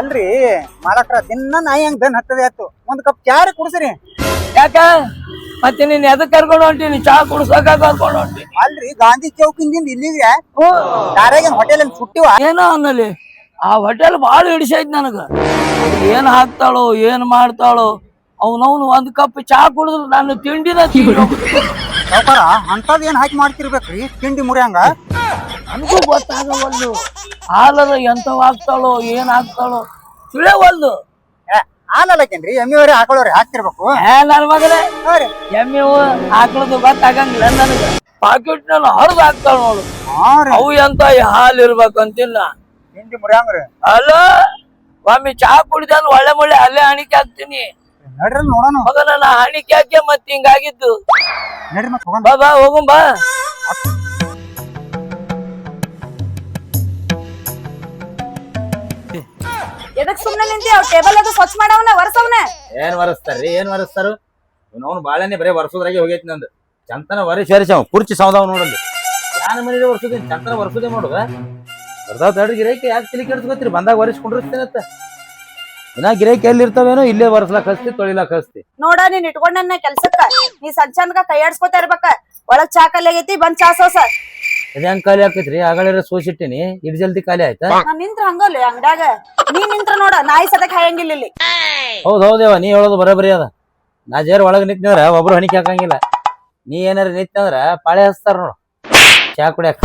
ಅಲ್ರಿ ಮಾಲಕ್ರ ದಿನ ನಾಯಿ ಹಂಗ್ ಬೆನ್ ಹತ್ತದ ಆಯ್ತು ಒಂದ್ ಕಪ್ ಚಾ ಕುಡ್ಸ್ರಿ. ಯಾಕ ಮತ್ತೆ ನೀನ್ ಎದಕ್ ಕರ್ಕೊಂಡು ಹೊಂಟೀನಿ? ಚಾ ಕುಡ್ಸಕ ಕರ್ಕೊಂಡು ಹೊಂಟೀನಿ. ಅಲ್ರಿ ಗಾಂಧಿ ಚೌಕಿಂದಿಂದ ಇಲ್ಲಿಗೆ ದಾರ್ಯಾಗ ಹೋಟೆಲ್ ಅಲ್ಲಿ ಸುಟ್ಟಿವ ಏನೋ ಅನ್ನಲಿ ಆ ಹೋಟೆಲ್ ಬಾಳ ಹಿಡಿಸೈತ್ ನನಗ. ಏನ್ ಹಾಕ್ತಾಳೋ ಏನ್ ಮಾಡ್ತಾಳೋ ಅವನವ್ನು ಒಂದ್ ಕಪ್ ಚಾ ಕುಡಿದ್ರು ನಾನು ತಿಂಡಿನ ಸಾವ್ಕಾರ ಅಂತದ್ ಏನ್ ಹಾಕಿ ಮಾಡ್ತಿರ್ಬೇಕ್ರಿ ತಿಂಡಿ ಮುರಿಯಂಗ. ನನಗೂ ಗೊತ್ತಾಗವಲ್ದು. ಹಾಲದ ಎಂತವ್ ಹಾಕ್ತಾಳೋ ಏನ್ ಹಾಕ್ತಾಳೋ ತಿಳಿಯವಲ್ದು. ಹಾಲಲ್ಲಕೇನ್ರಿ ಎಮ್ಮಿವರಿ ಆಕಳವ್ರಿ ಹಾಕ್ತಿರ್ಬೇಕು. ನನ್ ಮಗನೇ ಎಮ್ಮೆ ಹಾಕ್ಳದು ಗೊತ್ತಾಗಂಗಿಲ್ಲ ನನಗ. ಪಾಕೆಟ್ ನಲ್ಲಿ ಹರಿದು ಹಾಕ್ತಾಳ ನೋಡು. ಅವು ಎಂತ ಹಾಲ್ ಇರ್ಬೇಕಂತಿಲ್ಲ ತಿಂಡಿ ಮುರಿಯಂಗ್ರಿ. ಅಲ್ಲ ಒಮ್ಮೆ ಚಾ ಕುಡಿದ ಒಳ್ಳೆ ಒಳ್ಳೆ ಅಲ್ಲೇ ಹಣಿಕೆ ಹಾಕ್ತೀನಿ. ನಡ್ರಿ ನೋಡೋಣ ಮಗನ ನಾ ಹಣಿಕೆ ಹಾಕಿ ಮತ್ ಹಿಂಗಾಗಿದ್ದು. ನಡ್ರಿ ಮತ್ ಬಾ ಬಾ ಹೋಗಂ ಬಾ. ಎದಕ್ ಸುಮ್ನೆ ನಿಂತಿ? ಅವ್ ಟೇಬಲ್ ಅದು ಸ್ವಚ್ಛ ಮಾಡವನ ವರ್ಸವನ. ಏನ್ ವರಸ್ತಾರ್ರಿ ಏನ್ ವರಸ್ತಾರು? ಅವ್ನು ಬಾಳೆನೆ ಬರೇ ವರ್ಷದ್ರಾಗೆ ಹೋಗೈತಿ ನಂದು. ಚಂತನ ವರಿಸಿ ಅವ ಕುರ್ಚಿ ಸೌದಾವ್ ನೋಡಲ್ಲಿ. ಯಾನ ಮನೇಲಿ ವರ್ಷದ ಚಂತನ ವರ್ಷದೇ ಮಾಡುದ ಬರ್ದಾವ್ ತಡ್ರಿ ಗಿರಾಕಿ ಯಾಕೆ ತಲೆ ಕೆಡ್ಸ್ಕೊತೀರಿ? ಬಂದಾಗ ವರಿಸ್ಕೊಂಡಿರ್ತೇನತ್ತ. ಇನ್ನ ಗಿರಾಕಿ ಎಲ್ಲಿ ಇರ್ತಾವೇನೋ ಇಲ್ಲೇ ವರ್ಸ್ಲಾಕ್ ಹಸ್ತಿ ತೊಳಿಲಾಕ್ ಹಸ್ತಿ. ನೋಡ ನೀನ್ ಇಟ್ಕೊಂಡ ಕೆಲ್ಸಕ್ಕ ನೀ ಸಂಚಾನ್ಕ ಕೈ ಆಡ್ಸ್ಕೊತಾ ಇರ್ಬೇಕ. ಒಳಗ್ ಚಾ ಖಾಲಿ ಆಗೈತಿ ಬಂದ್ ಚಾ ಸೋಸ. ಹೆಂಗ್ ಖಾಲಿ ಆಕೈತ್ರಿ? ಆಗಳಿರ ಸೋಸಿಟ್ಟಿನಿ ಇಡ್ ಜಲ್ದಿ ಖಾಲಿ ಆಯ್ತಾ? ನಾನ್ ನಿಂತ್ರ ಹಂಗಲ್ಲ ಅಂಗಡ್ಯಾಗ ನೀ ನಿಂತ್ರ ನೋಡ ನಾಯಿ ಸದಕ್ ಹಾಯಂಗಿಲ್ಲ ಇಲ್ಲಿ. ಹೌದ್ ಹೌದೇವ ನೀ ಹೇಳೋದು ಬರೋಬರಿ ಅದ. ನಾ ಜೇರ್ ಒಳಗ್ ನಿಂತಂದ್ರ ಒಬ್ರು ಹಣಿಕೆ ಹಾಕಂಗಿಲ್ಲ. ನೀ ಏನಾರ ನಿಂತಂದ್ರ ಪಾಳೆ ಹಚ್ತಾರ ನೋಡು ಚಾ ಕುಡಿಯಾಕ.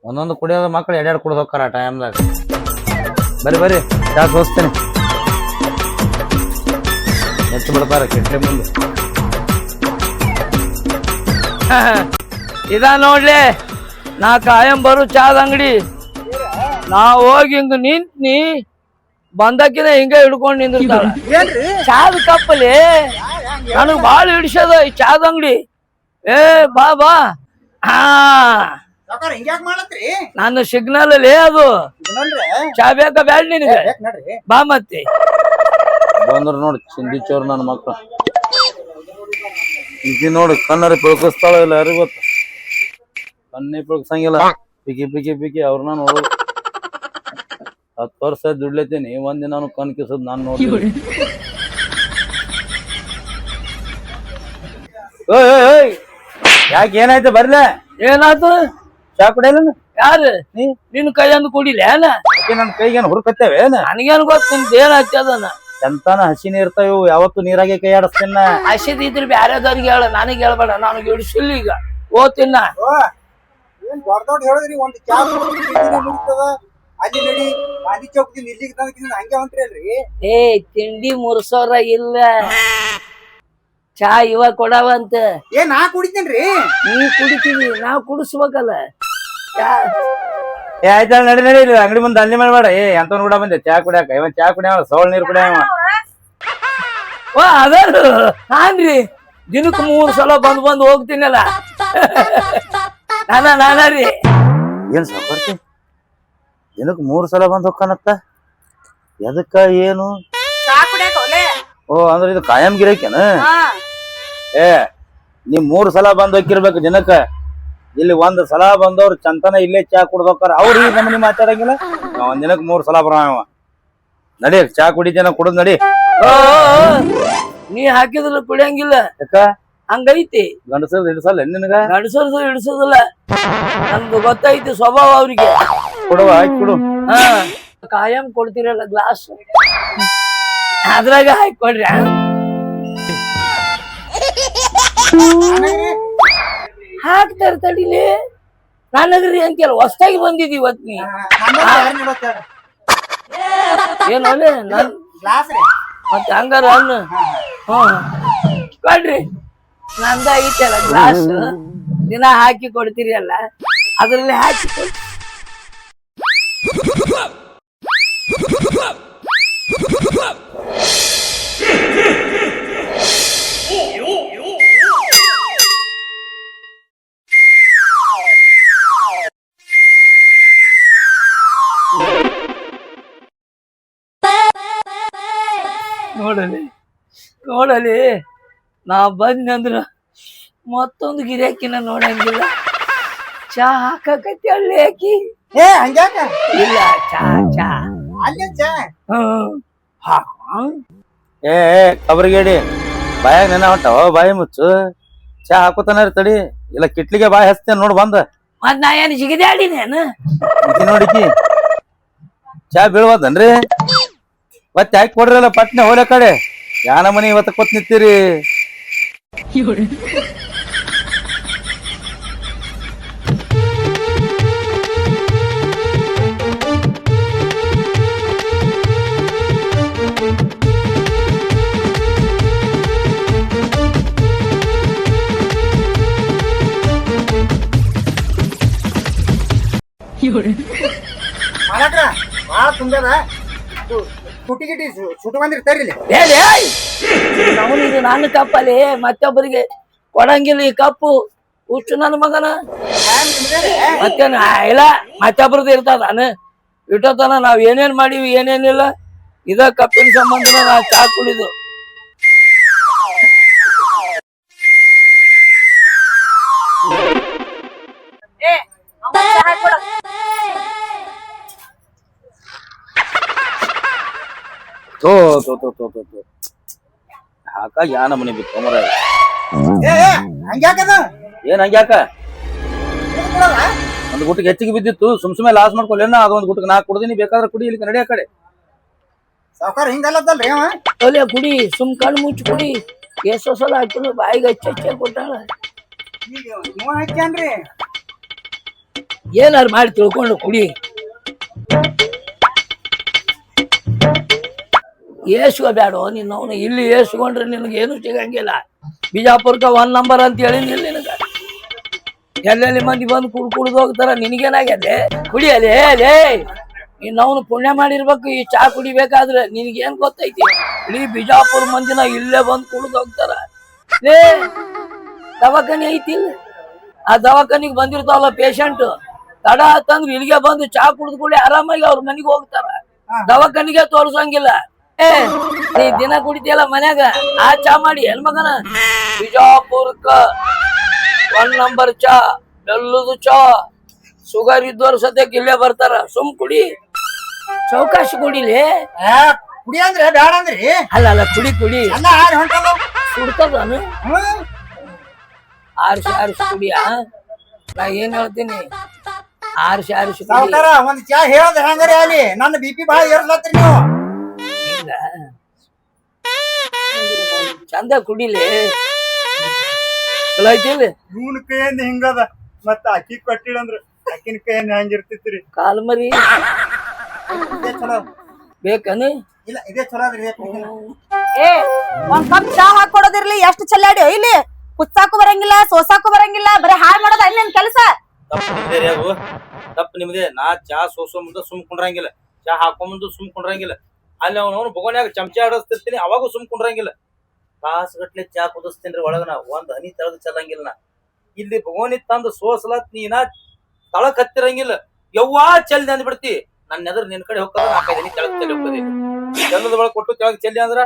ಒಂದೊಂದು ಕುಡಿಯೋದು ಮಕ್ಳು ಎಡ್ಯಾಡ್ ಕುಡ್ದು ಹೋಗ್ತಾರ ಆ ಟೈಮ್ದಾಗ. ಬರ್ರಿ ಬರ್ರಿ ಚಾ ಸೋಸ್ತೇನೆ. ಎತ್ತು ಬಿಡ್ತಾರ ಕೆಟ್ಟ ಮುಂದೆ. ಇದ ನೋಡ್ಲಿ ನಾ ಕಾಯಂ ಬರು ಚಾದ ಅಂಗಡಿ. ನಾ ಹೋಗಿ ಹಿಂಗ ನಿಂತ್ನಿ ಬಂದಕ್ಕಿನ ಹಿಂಗ ಹಿಡ್ಕೊಂಡ್ ನಿಂದಿರ್ತಾಳ. ಚಾದ ಕಪ್ಪಲಿ ನನಗ್ ಬಾಳ ಹಿಡಿಸದ ಈ ಚಾದ ಅಂಗಡಿ. ಏ ಬಾ ಬಾ. ಹಾ ಹಿಂಗ್ಯಾಕ್ ಮಾಡತ್ರಿ? ನನ್ನ ಸಿಗ್ನಲ್ ಅಲ್ಲಿ ಅದು ಚಾ ಬೇಕಾ ಬ್ಯಾಡ ನಿನಗೆ? ಬಾ ಮತ್ತೆ ಬಂದ್ರ ನೋಡಿ ಚಿಂದಿ ಚೋರ್ ನನ್ನ ಮಕ್ಳು. ಈಗ ನೋಡಿ ಕಣ್ಣರಿ ಪಳ್ಕಿಸ್ತಾಳ ಇಲ್ಲ ಯಾರಿಗ ಗೊತ್ತ? ಕಣ್ಣಿ ಪಳ್ಕಸಂಗಿಲ್ಲ. ಪಿಕಿ ಪಿಕಿ ಪಿಕಿ ಅವ್ರನ್ನ ನೋಡು. 10 ವರ್ಷ ದುಡ್ಲೇತೀನಿ ಒಂದಿನ ಕಣ್ ಕಿಸದ್ ನಾನ್ ನೋಡಿ. ಯಾಕೆ ಏನಾಯ್ತು? ಬರ್ಲೆ ಏನಾಯ್ತು? ಚಾ ಕುಡಿಯಲ್ಲ? ಯಾರು ನಿನ್ ಕೈ ಅಂದ್ ಕುಡಿಲ ಏನ? ನನ್ ಕೈಗೇನು ಹುರ್ಕತ್ತೇವೆ? ನನಗೇನ್ ಗೊತ್ತ ನಿಂದ ಏನಾಯ್ತು ಅದನ್ನ? ಚಂತಾನ ಹಸಿನ ಇರ್ತಾವ ಯಾವತ್ತು ನೀರಾಗೆ ಕೈ ಆಡಸ್ತೇನ. ಹಸಿದಿದ್ರೆ ಬ್ಯಾರೆದವ್ರಿಗೆ ಹೇಳ ನನಗೆ ಹೇಳ್ಬೇಡ. ನನಗೆ ಹಿಡಿಸಿಲ್ಲ ಈಗ ಓದ್ತಿನ್ನ. ಏನ್ ದೊಡ್ಡ ದೊಡ್ಡ ಹೇಳಿದ್ರಿ ಒಂದ್ ಚಾ ಮುಗಿತದ ಅಲ್ಲಿ ನಡಿ ಗಾಂಧಿ ಚೌಕದಿಂದ ಇಲ್ಲಿಗೆ ತಂದ ಹಂಗೆ ಹೊಂಟ್ರಿ ಅಲ್ರಿ. ಏ ತಿಂಡಿ ಮುರ್ಸೋರ ಇಲ್ಲ ಚಾ ಇವಾಗ ಕೊಡವಂತ. ನಾ ಕುಡಿತೇನ್ರಿ. ನೀ ಕುಡಿತೀವಿ ನಾವ್ ಕುಡಿಸ್ಬೇಕಲ್ಲ. ಆಯ್ತಾ ನಡಿ ನಡಿ ಅಂಗಡಿ ಮುಂದೆ ದಂಧೆ ಮಾಡ್ಬೇಡ. ಎಂತ ಕೂಡ ಬಂದೆ ಚಾ ಕುಡಿಯಾಕ. ಇವನ್ ಚಾ ಕುಡಿಯವ ಸವಳ್ ನೀರ್ ಕುಡಿಯವ. ಅದಾರು ನಾನ್ರಿ ದಿನಕ್ಕೆ 3 ಸಲ ಬಂದ್ ಹೋಗ್ತೀನಲ್ಲ. ನಾನೀ ಏನ್ ಸಾಕರ್ತಿ ದಿನಕ್ಕೆ 3 ಸಲ ಬಂದ್ ಹೋಗ್ಕನತ್ತ? ಎದಕ್ಕ ಏನು? ಓ ಅಂದ್ರೆ ಇದು ಕಾಯಂ ಗಿರಾಕಿನ? ನೀ 3 ಸಲ ಬಂದ್ ಹೋಗಿರ್ಬೇಕು ದಿನಕ್ಕ. ಇಲ್ಲಿ 1 ಸಲ ಬಂದವ್ರು ಚಂತನ ಇಲ್ಲೇ ಚಾ ಕುಡ್ದೋಕಾರ. ಅವ್ರು ಈ ನಮ್ಮನಿ ಮಾತಾಡಂಗಿಲ್ಲ. ಒಂದ್ ದಿನಕ್ಕೆ 3 ಸಲ ಬರವ. ನಡಿ ಚಾ ಕುಡಿತೇನ ಕುಡುದ್ ನಡಿ. ನೀ ಹಾಕಿದ್ರ ಕುಡಿಯಂಗಿಲ್ಲ. ಯಾಕ ಹಂಗೈತಿ. ಗಂಡಸರ್ದು ಹಿಡ್ಸಲ್ಲ ನಿನಗ? ಗಂಡಸರ್ದು ಹಿಡಿಸೋದಿಲ್ಲ. ನಮ್ದು ಗೊತ್ತೈತಿ ಸ್ವಭಾವ ಅವ್ರಿಗೆ. ಕೊಡುವ ಹಾಕಿ ಕೊಡು. ಕಾಯಂ ಕೊಡ್ತಿರಲ್ಲ ಗ್ಲಾಸ್ ಅದ್ರಾಗ ಹಾಕೊಡ್ರಿ. ಹಾಕ್ತಾರ ತಡಿಲಿ. ನಾನಗ್ರಿ ಅಂತೀಯಲ್ಲ ಹೊಸ್ತಾಗಿ ಬಂದಿದಿ ಇವತ್ ನೀ. ಏನು ನನ್ ಮತ್ತೆ ಹಂಗಾರ ಅನ್ನು ಕೊಡ್ರಿ. ನಂದ ಐತಲ್ಲ ಗ್ಲಾಸ್ ದಿನ ಹಾಕಿ ಕೊಡ್ತೀರಿ ಅಲ್ಲ ಅದ್ರಲ್ಲಿ ಹಾಕಿ ಕೊಡ್ರಿ. ನೋಡಲಿ ನಾ ಬಂದ್ನಂದ್ರ ಮತ್ತೊಂದು ಗಿರಾಕಿನ ನೋಡಂಗಿಲ್ಲ. ಚಾ ಹಾಕಕತ್ತಿ ಹಳ್ಳಿ ಹಾಕಿ. ಹಂಗ್ಯಾಕ? ಇಲ್ಲ ಚಾ ಚಾ ಅಲ್ಲಿ ಚಾ ಏ ಕಬರಿಗೇಡಿ ಬಾಯಾಗ ನೆನ ಹೊಂಟಾವ ಬಾಯಿ ಮುಚ್ಚು ಚಾ ಹಾಕೋತಾನ ತಡಿ ಇಲ್ಲ ಕಿಟ್ಲಿಗೆ ಬಾಯಿ ಹಚ್ತೇನೆ ನೋಡ್ ಬಂದ ಮತ್ ನಾ ಏನ್ ಜಿಗಿದೆ ಆಡಿನೇನು ನೋಡಿಕಿ ಚಾ ಬೀಳ್ವದನ್ರಿ ಮತ್ತೆ ಹಾಕಿ ಕೊಡ್ರಲ್ಲ ಪಟ್ನೆ ಹೋಲೆ ಕಡೆ ಯಾನ ಮನಿ ಇವತ್ತ ಕೊತ್ ನಿಂತೀರಿ ಮಾಲಕ್ರ ಬಾಳ ತುಂಬದ ಸುಟಿ ಗಿಟಿ ಸುಟ್ಟು ಬಂದಿರ್ತಾರಿ ಇಲ್ಲಿ ಅವನು ಇದು ನನ್ನ ಕಪ್ಪಲ್ಲಿ ಮತ್ತೊಬ್ಬರಿಗೆ ಕೊಡಂಗಿಲ್ಲ ಈ ಕಪ್ಪು ಹುಚ್ಚು ನನ್ನ ಮಗನ ಮತ್ತೇನು ಇಲ್ಲ ಮತ್ತೊಬ್ರದ್ದು ಇರ್ತದ ನಾನು ಇಟ್ಟೋತನ ನಾವ್ ಏನೇನ್ ಮಾಡೀವಿ ಏನೇನಿಲ್ಲ ಇದ ಕಪ್ಪಿನ ಸಂಬಂಧನ ನಾ ಚಾ ಕುಡಿದು ಹಾಕ ಯಾನ ಮನಿ ಬಿತ್ತು ಮರ ಹಂಗ್ಯಾಕದ ಏನ್ ಹಂಗ್ಯಾಕ ಒಂದ್ ಗುಟ್ಟಿಗೆ ಹೆಚ್ಚಿಗೆ ಬಿದ್ದಿತ್ತು ಸುಮ್ಸುಮ್ಮೆ ಲಾಸ್ ಮಾಡ್ಕೊಲ್ಲೇನ ಅದೊಂದ್ ಗುಟ್ಟಿಗೆ ನಾ ಕುಡ್ದೀನಿ ಬೇಕಾದ್ರೆ ಕುಡಿ ಇಲ್ಲಿ ನಡಿ ಆ ಕಡೆ ಸಾವ್ಕಾರ ಹಿಂಗಲ್ಲದಲ್ರಿ ಅವ ಒಲೆ ಕುಡಿ ಸುಮ್ ಕಣ್ಣು ಮುಚ್ಚಿ ಕುಡಿ ಎಷ್ಟೋ ಸಲ ಹಾಕಿದ್ರು ಬಾಯಿಗೆ ಹಚ್ಚ ಕೊಟ್ಟಾಳ ಈಗ ನೀವು ಹಾಕ್ಯಾನ್ರಿ ಏನಾರು ಮಾಡಿ ತಿಳ್ಕೊಂಡು ಕುಡಿ ಏಸ್ಕೋಬೇಡ ನಿನ್ನವನು ಇಲ್ಲಿ ಏಸ್ಕೊಂಡ್ರೆ ನಿನಗೇನು ಸಿಗಂಗಿಲ್ಲ ಬಿಜಾಪುರಕ್ಕೆ 1 ನಂಬರ್ ಅಂತ ಹೇಳಿನಿಲ್ಲ ನಿನಗ ಎಲ್ಲೆಲ್ಲಿ ಮಂದಿ ಬಂದು ಕುಡ್ದು ಹೋಗ್ತಾರ ನಿನಗೇನಾಗ್ಯದೆ ಕುಡಿಯಲೇ ಲೇ ನಿನ್ನವನು ಪುಣ್ಯ ಮಾಡಿರ್ಬೇಕು ಈ ಚಾ ಕುಡಿಬೇಕಾದ್ರೆ ನಿನಗೇನ್ ಗೊತ್ತೈತಿ ಇಡೀ ಬಿಜಾಪುರ ಮಂದಿನ ಇಲ್ಲೇ ಬಂದು ಕುಡ್ದು ಹೋಗ್ತಾರ ಲೇ ದವಾಖಾನೆ ಐತಿಲ್ಲ ಆ ದವಾಖಾನಿಗೆ ಬಂದಿರ್ತಾವಲ್ಲ ಪೇಷಂಟ್ ತಡ ಆತಂದ್ರೆ ಇಲ್ಲಿಗೆ ಬಂದು ಚಾ ಕುಡಿದು ಕೂಡಲೇ ಆರಾಮಾಗಿ ಅವ್ರ ಮನೆಗೆ ಹೋಗ್ತಾರ ದವಾಖಾನಿಗೆ ತೋರ್ಸಂಗಿಲ್ಲ ಏ ನೀ ದಿನ ಕುಡಿತಿಯಲ್ಲ ಮನ್ಯಾಗ ಆ ಚಾ ಮಾಡಿ ಹೆಣ್ಮಗನ ಬಿಜಾಪುರಕ್ಕ 1 ನಂಬರ್ ಚಾ ಬೆಲ್ಲದ ಚಾ ಶುಗರ್ ಇದ್ದವ್ರ ಸದ್ಯಕ್ಕೆ ಇಲ್ಲೇ ಬರ್ತಾರ ಸುಮ್ ಕುಡಿ ಚೌಕಾಶಿ ಕುಡಿಲಿ ಕುಡಿ ಅಂದ್ರೆ ಬೇಡ ಅಂದ್ರಿ ಅಲ್ಲ ಕುಡಿ ಕುಡಿ ಅಲ್ಲ ಆರ್ ಹೊಂಟದ ಕುಡ್ತದಾನು ಆರಿಸಿ ಕುಡಿಯ ನಾ ಏನ್ ಹೇಳ್ತೀನಿ ಆರಿಸಿ ಕುಡಿ ಸಾವ್ಕಾರ ಒಂದ್ ಚಾ ಹೇಳದ್ ಹೆಂಗಾರಿ ಅಲ್ಲಿ ನನ್ನ BP ಬಾಳ ಏರ್ಲತ್ರಿ ನೀವು ಚಂದ ಕುಡಿಲಿ ಚಲೋ ಐತಿಲ್ಲ ಇವನ್ ಕೈಯಿಂದ ಹಿಂಗದ ಮತ್ತ ಅಕ್ಕಿ ಕೊಟ್ಟಿಳಂದ್ರ ಅಕ್ಕಿನ ಕೈಯಿಂದ ಹೆಂಗಿರ್ತಿತ್ರಿ ಕಾಲ್ ಮರಿ ಇದೇ ಚಲೋ ಬೇಕನು ಇಲ್ಲ ಇದೇ ಚಲೋ ಅದ್ರಿ ಏ ಒಂದ್ ಕಪ್ ಚಾ ಹಾಕೊಡೋದಿರ್ಲಿ ಎಷ್ಟು ಚೆಲ್ಲಾಡಿ ಇಲ್ಲಿ ಕುಚ್ಚಾಕು ಬರಂಗಿಲ್ಲ ಸೋಸಾಕು ಬರಂಗಿಲ್ಲ ಬರೀ ಹಾಳ್ ಮಾಡೋದ ನಿನ್ ಕೆಲಸ ತಪ್ಪು ನಿಮ್ದೆ ನಾ ಚಾ ಸೋಸೋ ಮುಂದೆ ಸುಮ್ ಕುಂಡ್ರಂಗಿಲ್ಲ ಚಾ ಹಾಕೋ ಮುಂದೆ ಸುಮ್ ಕುಂಡ್ರಂಗಿಲ್ಲ ಅಲ್ಲಿ ಅವನು ಬೊಗೋನ್ಯಾಗ ಚಮಚ ಆಡಿಸ್ತಿರ್ತೀನಿ ಅವಾಗೂ ಸುಮ್ ಕುಂಡ್ರಂಗಿಲ್ಲ ತಾಸುಗಟ್ಲೆ ಚಾ ಕುದಿಸ್ತೀನಿ ಒಳಗ ನಾ ಒಂದ್ ಹನಿ ತಳದ್ ಚೆಲ್ಲಂಗಿಲ್ಲ ನಾ ಇಲ್ಲಿ ಬೊಗೋನಿ ತಂದು ಸೋಸಲತ್ ನೀನ ತಳಕ್ ಹತ್ತಿರಂಗಿಲ್ಲ ಯವ್ವಾ ಚೆಲ್ಲಿ ಅಂದ್ ಬಿಡ್ತಿ ನನ್ನ ಎದುರು ನಿನ್ ಕಡೆ ಹೋಗ್ತದ 4-5 ಹನಿ ತಳಗ್ ಚೆಲ್ಲಿ ಹೋಗ್ತದೆ ಚೆಲ್ಲದ ಒಳಗ್ ಕೊಟ್ಟು ತೆಳಗ್ ಚೆಲ್ಲಿ ಅಂದ್ರ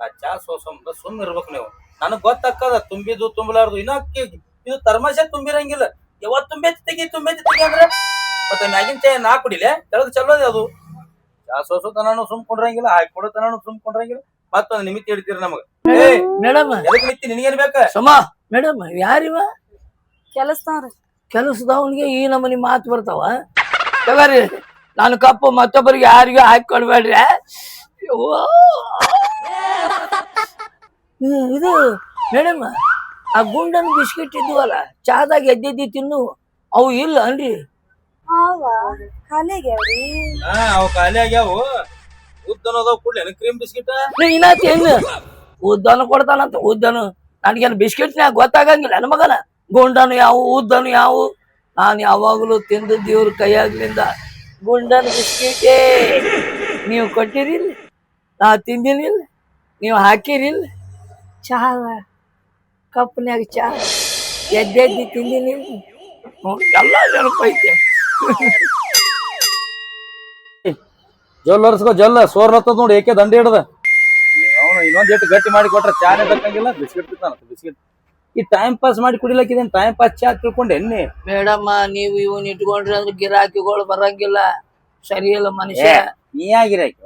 ಆ ಚಾ ಸೋಸೋ ಮುಂದೆ ಸುಮ್ ಇರ್ಬೇಕು ನೀವು ನನಗ್ ಗೊತ್ತಾಕದ ತುಂಬಿದ್ದು ತುಂಬಲಾರ್ದು ಇನ್ನಕ್ಕೆ ಇದು ತರ್ಮಾಷೆ ತುಂಬಿರಂಗಿಲ್ಲ ಯಾವತ್ ತುಂಬೈತಿ ತೆಗಿ ಅಂದ್ರೆ ಮತ್ತೆ ಮ್ಯಾಗಿನ ಚಾ ನಾ ಕುಡಿಲೆ ತೆಳಗ್ ಚೆಲ್ಲೋದು ಅದು ಚಾ ಸೋಸೋ ತನಾನು ಸುಮ್ ಕೊಂಡ್ರಂಗಿಲ್ಲ ಹಾಕಿ ಕೊಡೋ ತನಾನು ಸುಮ್ ಕೊಂಡ್ರಂಗಿಲ್ಲ ಮತ್ತೊಂದು ನಿಮಿತ್ತ ಹಿಡಿತೀರಿ ನಮಗ ಮೇಡಮ್ ಎದಕ್ ನಿಂತಿ ನಿನಗೇನ್ ಬೇಕ ಸಮ ಮೇಡಮ್ ಯಾರಿವ ಕೆಲಸದವನಿಗೆ ಈ ನಮನಿ ಮಾತು ಬರ್ತಾವ ತಗೋರಿ ನಾನು ಕಪ್ಪು ಮತ್ತೊಬ್ಬರಿಗೆ ಯಾರಿಗೂ ಹಾಕಿ ಕೊಡ್ಬೇಡ್ರಿ ಇದು ಮೇಡಮ್ ಆ ಗುಂಡನ್ ಬಿಸ್ಕಿಟ್ ಇದ್ವಲ್ಲ ಚಾದಾಗ ಎದ್ದೆದ್ದಿ ತಿನ್ನು ಅವು ಇಲ್ಲ ಅನ್ರಿ ಅವ್ ಖಾಲಿ ಆಗ್ಯಾವು ಉದ್ದನ ಅದಾವ ಕೊಡ್ಲಿ ಕ್ರೀಮ್ ಬಿಸ್ಕಿಟ್ ಹೆಂಗ ಉದ್ದನು ಕೊಡ್ತಾನಂತ ಉದ್ದನು ನನ್ಗೇನು ಬಿಸ್ಕಿಟ್ನ್ಯಾಗ ಗೊತ್ತಾಗಂಗಿಲ್ಲ ನನ್ನ ಮಗನ ಗುಂಡನು ಯಾವ ಉದ್ದನು ಯಾವ ನಾನು ಯಾವಾಗಲೂ ತಿಂದದ್ದು ಇವ್ರ ಕೈಯಾಗ್ಲಿಂದ ಗುಂಡನ್ ಬಿಸ್ಕಿಟೇ ನೀವು ಕೊಟ್ಟಿರಿಲ್ಲ ನಾ ತಿಂದಿನಿಲ್ಲ ನೀವು ಹಾಕಿರಿಲ್ಲ ಚಹಾ ಕಪ್ನ್ಯಾಗ ಚಹಾ ಎದ್ದೆದ್ದಿ ತಿಂದಿನಿಲ್ಲ ಎಲ್ಲ ನೆನಪೈತೆ ಜೊಲ್ ಒರ್ಸ್ಕೋ ಜೊಲ್ಲ ಸೋರ್ಲತ್ತದ ನೋಡಿ ಏಕೆ ದಂಡಿ ಹಿಡ್ದ ಅವನು ಇನ್ನೊಂದ್ ಎಷ್ಟು ಗಟ್ಟಿ ಮಾಡಿ ಕೊಟ್ರೆ ಚಾನೆ ಬೇಕಂಗಿಲ್ಲ ಬಿಸ್ಕಿಟ್ ತಿಂತಾನ ಬಿಸ್ಕಿಟ್ ಈ ಟೈಮ್ ಪಾಸ್ ಮಾಡಿ ಕುಡಿಲಕ್ಕಿದೇನ್ ಟೈಮ್ ಪಾಸ್ ಚಾ ತಿಳ್ಕೊಂಡೆ ಎನ್ನಿ ಮೇಡಮ್ಮ ನೀವು ಇವನ್ ಇಟ್ಕೊಂಡ್ರಿ ಅಂದ್ರೆ ಗಿರಾಕಿಗಳು ಬರಂಗಿಲ್ಲ ಸರಿ ಇಲ್ಲ ಮನುಷ್ಯ. ನೀ ಆಗಿರಾಯ್ತು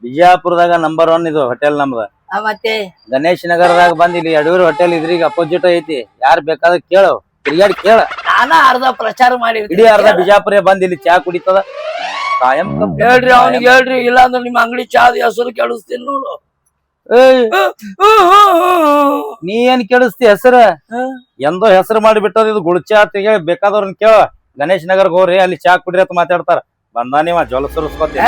ಬಿಜಾಪುರದಾಗ ನಂಬರ್ 1 ಇದು ಹೋಟೆಲ್ ನಮ್ದ. ಮತ್ತೆ ಗಣೇಶ್ ನಗರದಾಗ ಬಂದ್ ಇಲ್ಲಿ ಯಡೂರು ಹೋಟೆಲ್ ಇದ್ರಿ ಈಗ ಅಪೋಸಿಟ್ ಐತಿ. ಯಾರ್ ಬೇಕಾದ್ರೆ ಕೇಳು, ತಿರ್ಗಾಡಿ ಕೇಳ. ನಾನ ಅರ್ಧ ಪ್ರಚಾರ ಮಾಡಿ ಇಡೀ ಅರ್ಧ ಬಿಜಾಪುರ ಬಂದ್ ಇಲ್ಲಿ ಚಾ ಕುಡಿತದ. ಕಾಯಂ ಹೇಳ್ರಿ ಅವ್ನಿಗೆ ಹೇಳ್ರಿ, ಇಲ್ಲ ಅಂದ್ರೆ ನಿಮ್ಮ ಅಂಗಡಿ ಚಾದ ಹೆಸರು ಕೆಡಿಸ್ತೀನಿ ನೋಡು. ನೀ ಏನ್ ಕೇಳಿಸ್ತಿ ಹೆಸರ? ಎಂದೋ ಹೆಸರು ಮಾಡಿ ಬಿಟ್ಟದ ಇದು ಗುಡ್ಚಾ ಅಂತ ಹೇಳಿ ಬೇಕಾದವ್ರನ್ನ ಕೇಳ. ಗಣೇಶ್ ನಗರ್ಗೆ ಹೋಗ್ರಿ, ಅಲ್ಲಿ ಚಾ ಕುಡ್ರಿ ಅಂತ ಮಾತಾಡ್ತಾರ. ಬಂದ ನೀವ ಜೊಲ ಸುರಿಸ್ಕೊತಿ.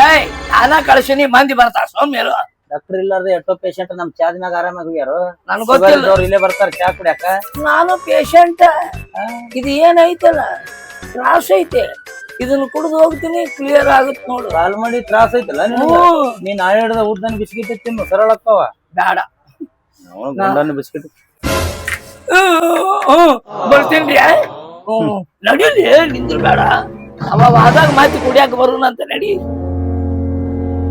ನಾನ ಕಳ್ಸಿನಿ, ಮಂದಿ ಬರ್ತಾರ ಸೌಮ್ಯರು. ಡಾಕ್ಟರ್ ಇಲ್ಲಾರ್ದೆ ಎಷ್ಟೋ ಪೇಷಂಟ್ ನಮ್ ಚಾದ ಮ್ಯಾಗ ಆರಾಮಾಗಿ ಹೋಗ್ಯಾರು. ನನ್ ಗೊತ್ತಿಲ್ಲ, ಇಲ್ಲೇ ಬರ್ತಾರ ಚಾ ಕುಡಿಯಾಕ. ನಾನು ಪೇಷಂಟ್. ಇದು ಏನೈತಲ್ಲ ತ್ರಾಸ ಐತೆ, ಇದನ್ನ ಕುಡಿದು ಹೋಗ್ತೀನಿ, ಕ್ಲಿಯರ್ ಆಗುತ್ತೆ ನೋಡು. ಕಾಲ್ ಮಾಡಿ ತ್ರಾಸ ಐತಲ್ಲ ನೀನ್ ನಾಳೆ ಹಿಡ್ದ ಉದ್ದನ್ ಬಿಸ್ಕಿಟ್ ತಿನ್ನು, ಸರಳ ಆಗ್ತಾವ. ಬೇಡ ಗಂಡನ ಬಿಸ್ಕಿಟ್ ಬರ್ತೀನ್ರಿ. ನಡೀಲಿ, ನಿಂದ್ರು ಬೇಡ. ಅವ ಆದಾಗ ಮಾತಿ ಕುಡಿಯಾಕ ಬರೋಣ ಅಂತ ನಡಿ.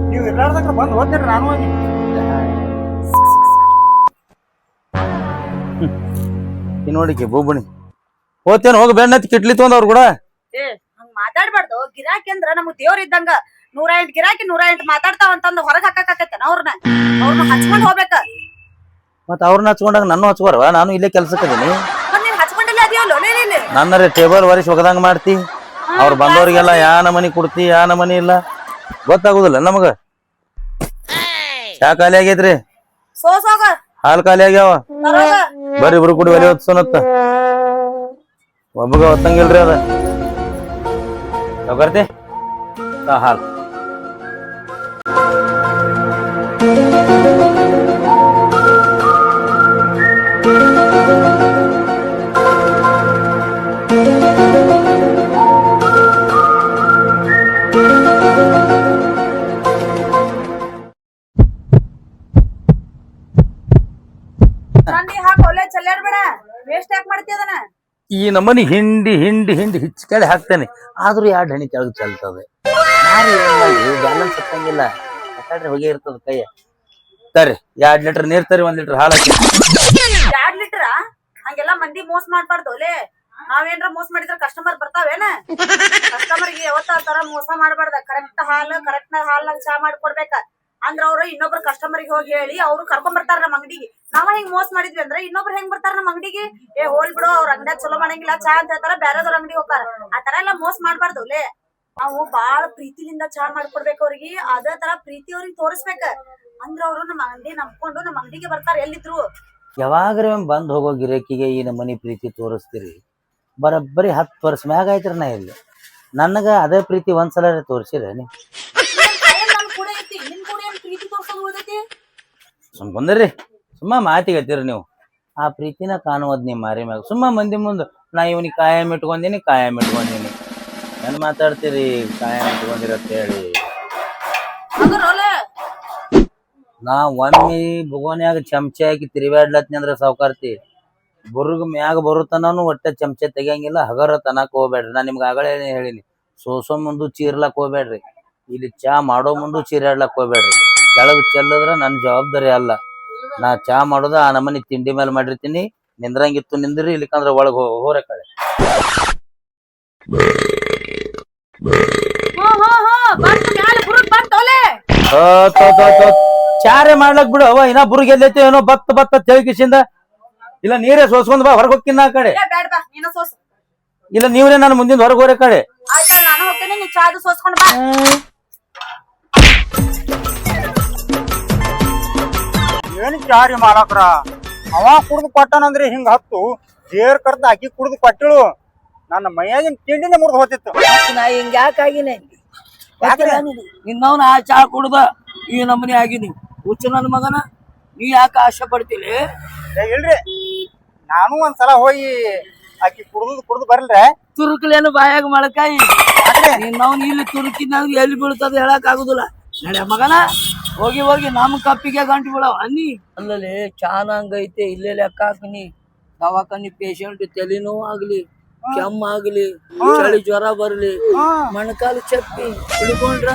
ನೀವ್ ಇರ್ಲಾರ್ದಾಗ ಬಂದ್ ಹೋಗ್ತೇನೆ ನಾನು. ನೋಡಿಕೆ ಬೂಬಣಿ ಹೋತೇನ್ ಹೋಗಿ ಬೆಣ್ಣತಿ ಕಿಟ್ಲಿ ತೊಂದ್ ಅವ್ರು ಕೂಡ. ಹಂಗ್ ಮಾತಾಡ್ಬಾರ್ದು. ಗಿರಾಕಿ ಅಂದ್ರ ನಮಗ್ ದೇವ್ರ ಇದ್ದಂಗ. 108 ಗಿರಾಕಿ 108 ಮಾತಾಡ್ತಾವ ಅಂತಂದ್ ಹೊರಗ್ ಹಾಕಕತ್ತೇನ ಅವ್ರನ್ನ ಹಚ್ಕೊಂಡ್ ಹೋಗ್ಬೇಕ. ಮತ್ ಅವ್ರನ್ನ ಹಚ್ಕೊಂಡಾಗ ನಾನು ಹಚ್ಕೋರ್ವ? ನಾನು ಇಲ್ಲೇ ಕೆಲ್ಸಕ್ಕದೀನಿ. ಮತ್ ನೀನ್ ಹಚ್ಕೊಂಡಿಲ್ಲ ಅದಿಯಲ್ಲ ಇಲ್ಲಿ. ನನ್ನರೆ ಟೇಬಲ್ ವರಿಸಿ ಒಗದಂಗ ಮಾಡ್ತಿ. ಅವ್ರು ಬಂದವ್ರಿಗೆಲ್ಲ ಯಾ ನಮನಿ ಕೊಡ್ತಿ, ಯಾ ನಮನಿ ಇಲ್ಲ ಗೊತ್ತಾಗುದಿಲ್ಲ ನಮಗ. ಚಾ ಖಾಲಿ ಆಗೈತ್ರಿ, ಸೋಸೋಗ ಹಾಲ್ ಖಾಲಿ ಆಗ್ಯಾವ. ಬರ್ರಿ ಇಬ್ರು ಕೂಡಿ ಒಲಿ ಹೊತ್ಸೋನತ್ತ. ಒಬ್ಬಗ ಹೊತ್ತಂಗಿಲ್ರಿ ಅದ. ತಗೋರ್ತಿ ಹಾಲ್. ಹಾಕೋಲೆ ಚಲ್ಲಾಡ್ಬೇಡ. ವೇಸ್ಟ್ ಯಾಕೆ ಮಾಡ್ತಿ ಅದನ್ನ? ಈ ನಮ್ಮನಿ ಹಿಂಡಿ ಹಿಂಡಿ ಹಿಂಡಿ ಹಿಚ್ಕಳಿ ಹಾಕ್ತೇನೆ, ಆದ್ರೂ 2 ಹನಿ ಕೆಳಗೆ ಚೆಲ್ತದೆ. ಬ್ಯಾಲೆನ್ಸ್ ಹತ್ತಂಗಿಲ್ಲ. ಹೋಗಿ ಇರ್ತದ ಕೈಯ. ತರ್ರಿ 2 ಲೀಟರ್ ನೀರ್ ತರಿ, 1 ಲೀಟರ್ ಹಾಲು ಹಾಕಿ. 2 ಲೀಟರ್? ಹಂಗೆಲ್ಲಾ ಮಂದಿ ಮೋಸ ಮಾಡ್ಬಾರ್ದು. ನಾವೇನ್ರ ಮೋಸ ಮಾಡಿದ್ರ ಕಸ್ಟಮರ್ ಬರ್ತಾವೇನ? ಕಸ್ಟಮರ್ಗೆ ಯಾವತ್ತ ಆ ತರ ಮೋಸ ಮಾಡ್ಬಾರ್ದ. ಕರೆಕ್ಟ್ ಹಾಲ್ನಾಗ ಚಾ ಮಾಡ್ಕೊಡ್ಬೇಕ. ಅಂದ್ರ ಅವ್ರು ಇನ್ನೊಬ್ರು ಕಸ್ಟಮರ್ಗೆ ಹೋಗಿ ಹೇಳಿ ಅವ್ರು ಕರ್ಕೊಂಡ್ ಬರ್ತಾರ ನಮ್ಮ ಅಂಗಡಿಗೆ. ನಾವ ಹೆಂಗ್ ಮೋಸ ಮಾಡಿದ್ವಿ ಅಂದ್ರೆ ಇನ್ನೊಬ್ರು ಹೆಂಗ್ ಬರ್ತಾರ ನಮ್ಮ ಅಂಗಡಿಗೆ, ಹೋಲ್ ಬಿಡು ಅವ್ರ ಅಂಗಡಿಯಾಗ ಚಲೋ ಮಾಡಂಗಿಲ್ಲ ಚಾ ಅಂತ ಹೇಳ್ತಾರ, ಬೇರೆದವ್ರ ಅಂಗಡಿ ಹೋಗ್ತಾರ. ಆ ತರ ಎಲ್ಲಾ ಮೋಸ ಮಾಡ್ಬಾರ್ದು. ನಾವು ಬಾಳ ಪ್ರೀತಿಲಿಂದ ಚಾ ಮಾಡ್ಕೊಡ್ಬೇಕು ಅವ್ರಿಗೆ. ಅದೇ ತರ ಪ್ರೀತಿ ಅವ್ರಿಗೆ ತೋರಿಸ್ಬೇಕ. ಅಂದ್ರ ಅವ್ರು ನಮ್ಮ ಅಂಗಡಿ ನಂಬ್ಕೊಂಡು ನಮ್ಮ ಅಂಗಡಿಗೆ ಬರ್ತಾರ ಎಲ್ಲಿದ್ರು. ಯಾವಾಗ್ರಿ ಬಂದ್ ಹೋಗೋ ಗಿರಾಕಿಗೆ ಈ ನಮ್ಮನಿ ಪ್ರೀತಿ ತೋರಿಸ್ತೀರಿ? ಬರೀ 10 ವರ್ಷ ಮ್ಯಾಗ ಆಯ್ತ್ರಿ ನಾ ಇಲ್ಲಿ. ನನಗ ಅದೇ ಪ್ರೀತಿ ಒಂದ್ಸಲ ತೋರಿಸಿರ ನೀ? ಸುಮ್ ಬಂದ್ರಿ, ಸುಮ್ಮ ಮಾತಿಗತ್ತೀರಿ ನೀವು. ಆ ಪ್ರೀತಿನ ಕಾಣುವದ್ ನಿಮ್ ಮಾರಿ ಮ್ಯಾಗ. ಸುಮ್ಮ ಮಂದಿ ಮುಂದ ನಾ ಇವನಿಗೆ ಕಾಯಂ ಇಟ್ಕೊಂಡೀನಿ ಏನ್ ಮಾತಾಡ್ತೀರಿ? ಕಾಯಂ ಇಟ್ಕೊಂಡಿರತ್ತ ಹೇಳಿ ನಾ ಒಮ್ಮೆ ಬುಗೋನ್ಯಾಗ ಚಮಚೆ ಹಾಕಿ ತಿರುಗಾಡ್ಲತ್ನಿ ಅಂದ್ರ ಸಾವ್ಕಾರ್ತಿ ಬುರ್ಗ ಮ್ಯಾಗ ಬರುತ್ತನೂ ಒಟ್ಟೆ ಚಮಚೆ ತೆಗಿಯಂಗಿಲ್ಲ. ಹಗರ ತನಕ ಹೋಗ್ಬೇಡ್ರಿ. ನಾ ನಿಮ್ಗೆ ಆಗಲೇ ಹೇಳಿನಿ, ಸೋಸೋ ಮುಂದು ಚೀರ್ಲಕ್ ಹೋಗ್ಬೇಡ್ರಿ. ಇಲ್ಲಿ ಚಾ ಮಾಡೋ ಮುಂದು ಚೀರಾಡ್ಲಕ್ ಹೋಗ್ಬೇಡ್ರಿ. ಕೆಳಗ್ ಚೆಲ್ಲದ್ರ ನನ್ ಜವಾಬ್ದಾರಿ ಅಲ್ಲ. ನಾ ಚಾ ಮಾಡೋದ ಆ ನಮನಿ ತಿಂಡಿ ಮೇಲೆ ಮಾಡಿರ್ತೀನಿ. ನಿಂದ್ರಂಗಿತ್ತು ನಿಂದ್ರಿ, ಇಲ್ಲಿಕಂದ್ರ ಒಳಗ್ ಹೋರೆ ಕಳೆ. ಚಾರೆ ಮಾಡ್ಲಕ್ ಬಿಡು ಅವ. ಇನ್ನ ಬುರ್ಗ ಎಲ್ಲೈತಿ ಏನೋ ಬತ್ತ ತೆಳಕಿಸಿಂದ. ಇಲ್ಲ ನೀರೇ ಸೋಸ್ಕೊಂಡ್ ಬಾ, ಹೊರಗ್ ಹೋಗ್ತೀನಿ ಆ ಕಡೆ. ಇಲ್ಲ ನೀವ್ರೇ ನಾನು ಮುಂದಿನ ಹೊರಗ್ ಹೋರೆ ಕಡೆ. ಏನ್ ಚಾರಿ ಮಾಡಕ್ರ? ಅವ ಕುಡ್ದು ಕೊಟ್ಟನಂದ್ರೆ ಹಿಂಗ ಹತ್ತು ದೇವ್ರ ಕರ್ದ ಅಕ್ಕಿ ಕುಡ್ದು ಕೊಟ್ಟಳು. ನನ್ನ ಮೈಯಾಗಿನ ತಿಂಡಿನೇ ಮುರಿದು ಹೋತಿತ್ತು. ನಾ ಹಿಂಗ ಯಾಕಾಗಿನಿ? ಇನ್ನವನ ಆ ಚಾ ಕುಡ್ದ ಈ ನಮ್ಮನೆ ಆಗಿನಿ. ಹುಚ್ಚು ನನ್ನ ಮಗನ, ನೀ ಯಾಕೆ ಆಶೆ ಪಡ್ತೀಲಿ? ಇಲ್ರಿ, ನಾನು ಒಂದ್ಸಲ ಹೋಗಿ ಆಕಿ ಕುಡ್ದು ಬರ್ಲ್ರೆ. ತುರುಕ್ಲೇನು ಬಾಯಾಗ ಮೊಳಕಾಯಿ. ಇನ್ನವನ್ ಇಲ್ಲಿ ತುರುಕಿನಾಗ ಎಲ್ಲಿ ಬೀಳ್ತದ ಹೇಳಕ್ ಆಗುದಿಲ್ಲ. ನಡೆ ಮಗನ, ಹೋಗಿ ನಮ್ ಕಪ್ಪಿಗೆ ಗಂಟು ಬಿಡವ ಅನ್ನಿ. ಅಲ್ಲಲ್ಲಿ ಚಾನಂಗೈತೆ, ಇಲ್ಲೇ ಲೆಕ್ಕ ಹಾಕನಿ. ದವಾಖಾನಿ ಪೇಷಂಟ್ ತಲೆ ನೋವು ಆಗ್ಲಿ, ಕೆಮ್ಮ ಆಗ್ಲಿ, ಚಳಿ ಜ್ವರ ಬರ್ಲಿ, ಮೊಣಕಾಲು ಚಪ್ಪಿ ಹಿಡ್ಕೊಂಡ್ರ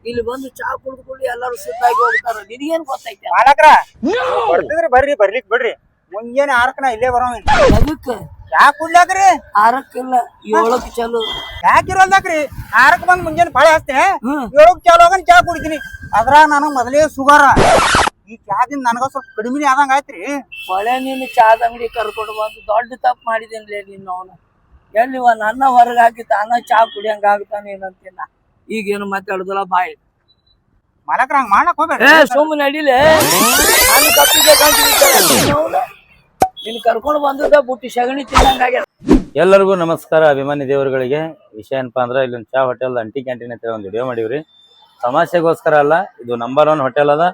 ಇಲ್ಲಿ ಬಂದು ಚಾ ಕುಡ್ದುಕೊಳ್ಳಿ ಎಲ್ಲಾರು ಸುತ್ತಾಗಿ ಹೋಗ್ತಾರ. ನಿನಗೇನ್ ಗೊತ್ತೈತೆ? ಮಾಡಕ್ರ ಬರ್ತಿದ್ರಿ ಬರ್ರಿ, ಬರ್ಲಿಕ್ ಬಿಡ್ರಿ. ಮುಂಜಾನೆ 6ಕ್ಕೆ ನಾ ಇಲ್ಲೇ ಬರೋ. ಅದಕ್ಕ ಯಾಕೆ ಕುಡ್ಲಾಕ್ರಿ 6ಕ್ಕಿಲ್ಲ 7ಕ್ಕೆ ಚಲೋ. ಯಾಕಿರೋಲ್ದಾಕ್ರಿ 6ಕ್ಕೆ ಬಂದ್ ಮುಂಜಾನೆ ಪಾಳೆ ಹಚ್ತೀನಿ ಹ್ಮ್ 7ಕ್ಕೆ ಚಾಲು ಆಗನ್ ಚಾ ಕುಡಿತೀನಿ. ಅದ್ರಾಗ ನನಗ್ ಮೊದಲೇ ಸುಗಾರ. ಈ ಚಾದಿಂದ ನನಗ ಸ್ವಲ್ಪ ಕಡಿಮೆ ಆದಂಗ ಆಯ್ತ್ರಿ. ಒಳ್ಳೆ ನೀನು ಚಾದ ಅಂಗಡಿ ಕರ್ಕೊಂಡು ಬಂದು ದೊಡ್ಡ ತಪ್ಪು ಮಾಡಿದೇನ್ಲೇ ನೀನು. ಅವನು ಎಲ್ಲಿವ ನನ್ನ ಹೊರಗೆ ಹಾಕಿ ತಾನ ಚಾ ಕುಡಿಯಂಗ ಆಗ್ತಾನೆ ಏನಂತೀನ. ಈಗೇನು ಮಾತಾಡುದಲ್ಲ ಬಾಯಿ. ಮಾಲಕ್ರ ಹಂಗ ಮಾಡಕ್ ಹೋಗ್ಬೇಡ. ಸುಮ್ಮನೆ ನಡಿಲೆ. ನಾನು ಕಪ್ಪಿಗೆ ನೀನು ಕರ್ಕೊಂಡು ಬಂದದ ಬುಟ್ಟಿ ಸಗಣಿ ತಿನ್ನಂಗಾಗ್ಯದ. ಎಲ್ಲರಿಗೂ ನಮಸ್ಕಾರ ಅಭಿಮಾನಿ ದೇವರುಗಳಿಗೆ. ವಿಷಯ ಏನಪ್ಪಾ ಅಂದ್ರೆ ಇಲ್ಲೊಂದು ಚಾ ಹೋಟೆಲ್ ಅಂಟಿ ಕ್ಯಾಂಟೀನ್ ಅಂತ ಒಂದು ವಿಡಿಯೋ ಮಾಡಿವ್ರಿ. ತಮಾಷೆಗೋಸ್ಕರ ಅಲ್ಲ, ಇದು ನಂಬರ್ 1 ಹೋಟೆಲ್ ಅದ.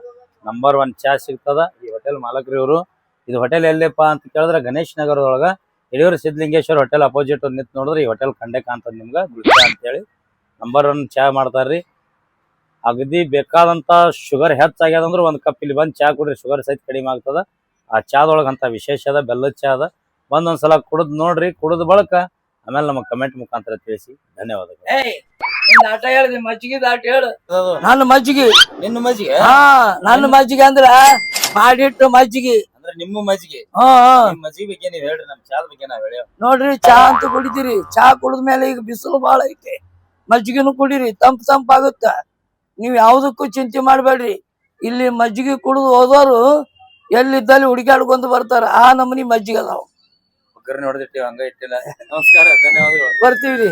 ನಂಬರ್ 1 ಚಾ ಸಿಗ್ತದ. ಈ ಹೋಟೆಲ್ ಮಾಲಕರು ಇವರು. ಇದು ಹೋಟೆಲ್ ಎಲ್ಲಿಪ್ಪ ಅಂತ ಕೇಳಿದ್ರೆ ಗಣೇಶ್ ನಗರದೊಳಗ ಯಡಿಯೂರು ಸಿದ್ಧಲಿಂಗೇಶ್ವರ ಹೋಟೆಲ್ ಅಪೋಸಿಟ್ ಒಂದು ನಿಂತು ನೋಡಿದ್ರೆ ಈ ಹೋಟೆಲ್ ಕಂಡೆ ಕಾಣ್ತದ ನಿಮ್ಗೆ ಗುಲ್ಚಾ ಅಂತೇಳಿ. ನಂಬರ್ 1 ಚಾ ಮಾಡ್ತಾರ್ರಿ. ಅಗದಿ ಬೇಕಾದಂತ ಶುಗರ್ ಹೆಚ್ಚಾಗ್ಯದಂದ್ರೆ 1 ಕಪ್ ಇಲ್ಲಿ ಬಂದು ಚಾ ಕುಡ್ರಿ, ಶುಗರ್ ಸಹಿತ ಕಡಿಮೆ ಆಗ್ತದ. ಆ ಚಾದೊಳಗೆ ಅಂತ ವಿಶೇಷ ಅದ, ಬೆಲ್ಲದ ಚಾ ಅದ. ಒಂದೊಂದ್ಸಲ ಕುಡಿದ್ ನೋಡ್ರಿ, ಕುಡಿದ ಬಳಕ ಆಮೇಲೆ ನಮಗೆ ಕಮೆಂಟ್ ಮುಖಾಂತರ ತಿಳಿಸಿ. ಧನ್ಯವಾದಗಳು. ನಿನ್ನ ಆಟ ಹೇಳಿದೆ ಮಜ್ಜಿಗೆ ಆಟ ಹೇಳು. ನನ್ನ ಮಜ್ಜಿಗೆ ನಿನ್ನ ಮಜ್ಜಿಗೆ? ನನ್ನ ಮಜ್ಜಿಗೆ ಅಂದ್ರ ಮಾಡಿಟ್ಟು ಮಜ್ಜಿಗೆ ಅಂದ್ರೆ ನಿಮ್ಮ ಮಜ್ಜಿಗೆ. ನಿಮ್ ಮಜ್ಜಿಗೆ ಬಗ್ಗೆ ನೀವ್ ಹೇಳ್ರಿ, ನಮ್ ಚಾದ ಬಗ್ಗೆ ನಾವ್ ಹೇಳ. ನೋಡ್ರಿ ಚಾ ಅಂತ ಕುಡಿತೀರಿ. ಚಾ ಕುಡಿದ್ಮೇಲೆ ಈಗ ಬಿಸಿಲು ಬಾಳ ಐತಿ, ಮಜ್ಜಿಗೆನು ಕುಡೀರಿ, ತಂಪಾಗುತ್ತ. ನೀವ್ ಯಾವ್ದಕ್ಕೂ ಚಿಂತೆ ಮಾಡ್ಬೇಡ್ರಿ. ಇಲ್ಲಿ ಮಜ್ಜಿಗೆ ಕುಡಿದು ಹೋದವರು ಎಲ್ಲಿದ್ದಲ್ಲಿ ಹುಡುಕಾಡ್ಕೊಂತ ಬರ್ತಾರ. ಆ ನಮೂನಿ ಮಜ್ಜಿಗೆ ಅದಾವ. ನೋಡಿದಿಟ್ಟಿವಿ, ಹಂಗ ಇಟ್ಟಿಲ್ಲ. ನಮಸ್ಕಾರ, ಧನ್ಯವಾದಗಳು. ಬರ್ತೀವ್ರಿ.